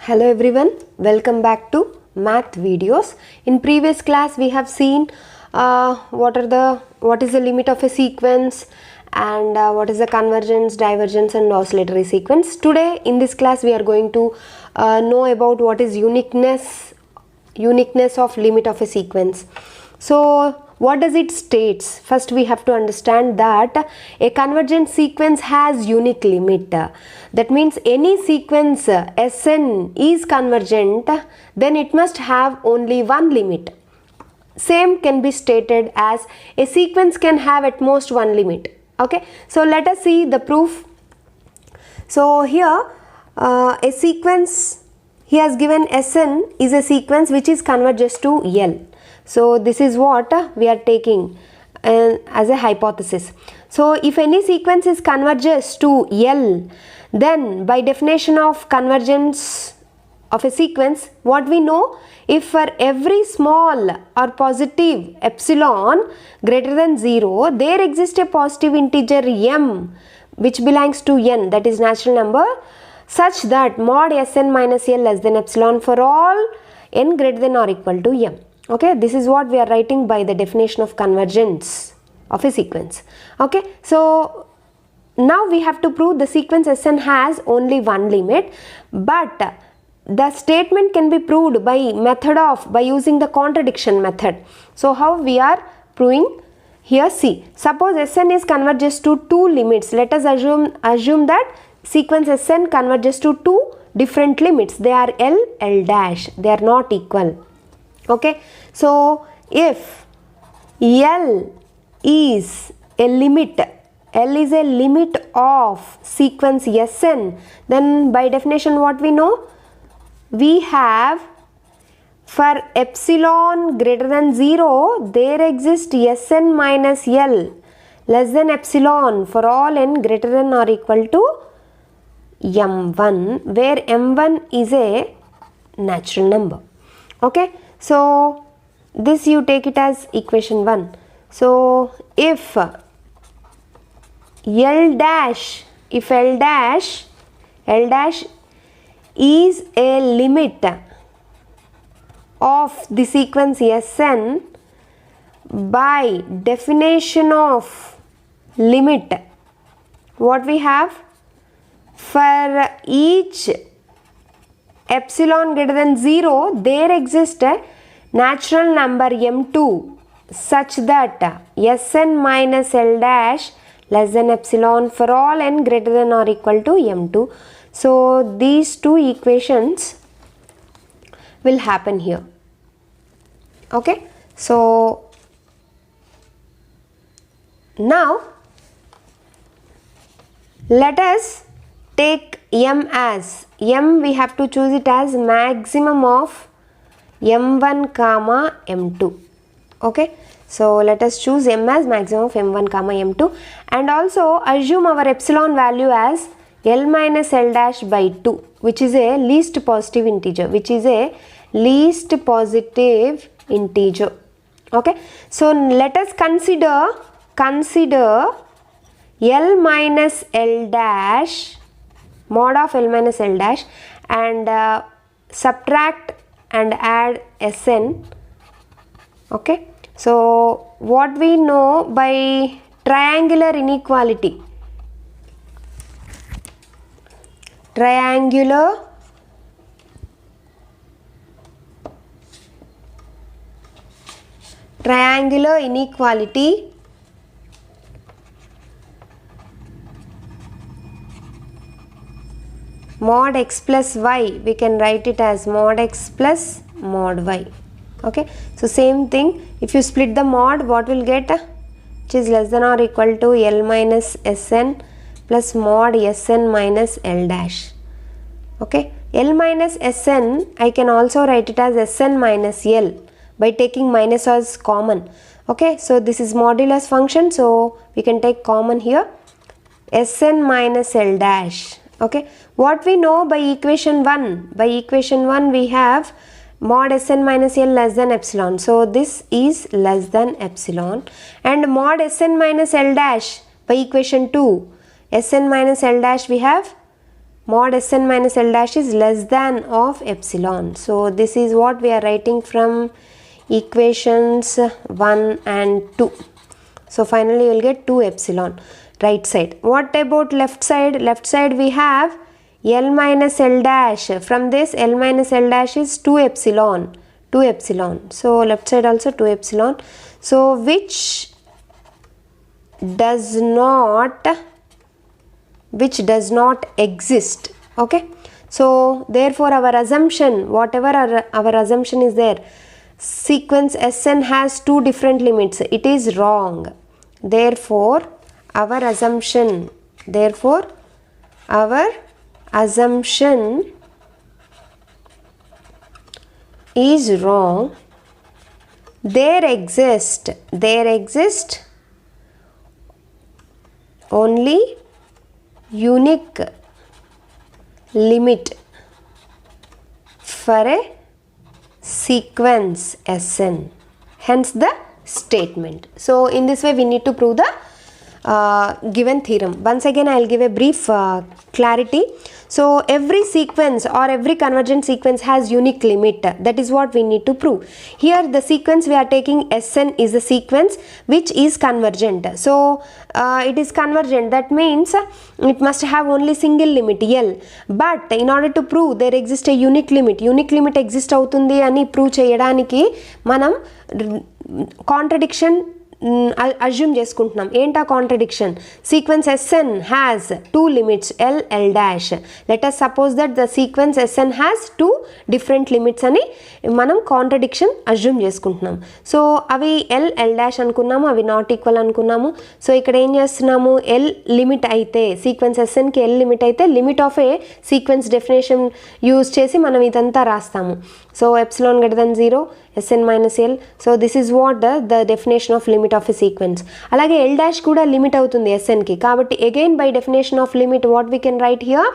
Hello everyone, welcome back to math videos. In previous class we have seen what is the limit of a sequence and what is the convergence, divergence and oscillatory sequence. Today in this class we are going to know about what is uniqueness of limit of a sequence. So what does it states? First we have to understand that a convergent sequence has unique limit. That means any sequence Sn is convergent, then it must have only one limit. Same can be stated as a sequence can have at most one limit. Okay, so let us see the proof. So here a sequence he has given Sn is a sequence which is converges to L. So this is what we are taking as a hypothesis. So if any sequence is converges to L, then by definition of convergence of a sequence, what we know, if for every small or positive epsilon greater than 0, there exists a positive integer m which belongs to n, that is natural number, such that mod Sn minus L less than epsilon for all n greater than or equal to m. Okay, this is what we are writing by the definition of convergence of a sequence. Okay, so now we have to prove the sequence Sn has only one limit, but the statement can be proved by using the contradiction method. So how we are proving? Here see, suppose Sn is converges to two limits. Let us assume that sequence Sn converges to two different limits. They are L, L dash. They are not equal. Okay, so if L is a limit of sequence Sn, then by definition what we know? We have for epsilon greater than 0, there exists Sn minus L less than epsilon for all n greater than or equal to m1, where m1 is a natural number. Okay, so this you take it as equation 1. So if L dash is a limit of the sequence Sn, by definition of limit, what we have, for each epsilon greater than 0, there exists a natural number m2 such that Sn minus L dash less than epsilon for all n greater than or equal to m2. So these two equations will happen here. Okay, so now let us take m as we have to choose it as maximum of m1 comma m2. Okay, so let us choose m as maximum of m1 comma m2 and also assume our epsilon value as L minus L dash by 2, which is a least positive integer, Okay, so let us consider L minus L dash, mod of L minus L dash, and subtract and add Sn. Okay, so what we know by triangular inequality, triangular inequality mod x plus y, we can write it as mod x plus mod y. Okay, so same thing, if you split the mod, what will get? Which is less than or equal to L minus Sn plus mod Sn minus L dash. Okay, L minus Sn, I can also write it as Sn minus L by taking minus as common. Okay, so this is modulus function, so we can take common here, Sn minus L dash. Okay, what we know by equation 1? By equation 1 we have mod Sn minus L less than epsilon. So this is less than epsilon, and mod Sn minus L dash by equation 2, Sn minus L dash we have mod Sn minus L dash is less than of epsilon. So this is what we are writing from equations 1 and 2. So finally you will get 2 epsilon right side. What about left side? Left side we have L minus L dash. From this L minus L dash is 2 epsilon. 2 epsilon. So left side also 2 epsilon. So which does not exist. Okay. So therefore our assumption, whatever our assumption is there, sequence Sn has 2 different limits, it is wrong. Therefore our assumption is wrong. There exist only unique limit for a sequence Sn, hence the statement. So in this way we need to prove the given theorem. Once again I will give a brief clarity. So every sequence or every convergent sequence has unique limit. That is what we need to prove. Here the sequence we are taking Sn is the sequence which is convergent. So it is convergent, that means it must have only single limit L. But in order to prove there exists a unique limit exist అవుతుంది అని prove చేయడానికి మనం contradiction assume చేసుకుంటున్నాం. ఏంటా contradiction? Sequence Sn has 2 limits L L dash. Let us suppose that the sequence Sn has 2 different limits అని మనం contradiction assume చేసుకుంటున్నాం. So అవి L L dash అనుకున్నాము, అవి నాట్ ఈక్వల్ అనుకున్నాము. సో ఇక్కడ ఏం చేస్తున్నాము, L లిమిట్ అయితే సీక్వెన్స్ Snకి L లిమిట్ అయితే limit of A sequence definition use చేసి మనం ఇదంతా రాస్తాము. So epsilon greater than 0 Sn minus L. So this is what the definition of limit of a sequence. అలాగే L dash కూడా limit అవుతుంది Sn కి. కాబట్టి again by definition of limit what we can write here?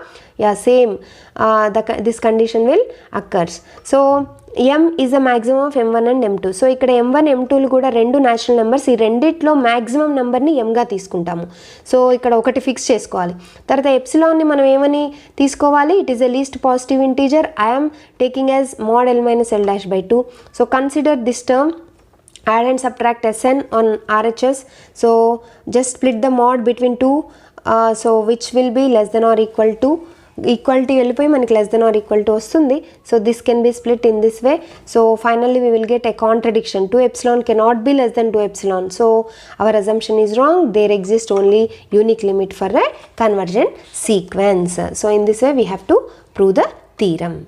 Yeah, same. This condition will occurs. So m is a maximum of m1 and m2. So ఇక్కడ m1 m2లు కూడా రెండు natural numbers. ఈ రెండిట్లో maximum నెంబర్ని mగా తీసుకుంటాము. So ఇక్కడ ఒకటి fix చేసుకోవాలి. తర్వాత ఎప్సిలాన్ని మనం ఏమని తీసుకోవాలి? It is a least positive integer. I'm taking as mod L minus L dash by 2. So consider this term, add and subtract Sn on RHS. So just split the mod between 2. So which will be less than or equal to, equality వెళ్ళిపోయి మనకి less than or equal to వస్తుంది. So this can be split in this way. So finally we will get a contradiction. 2 epsilon cannot be less than 2 epsilon. So our assumption is wrong. There exist only unique limit for a convergent sequence. So in this way we have to prove the theorem.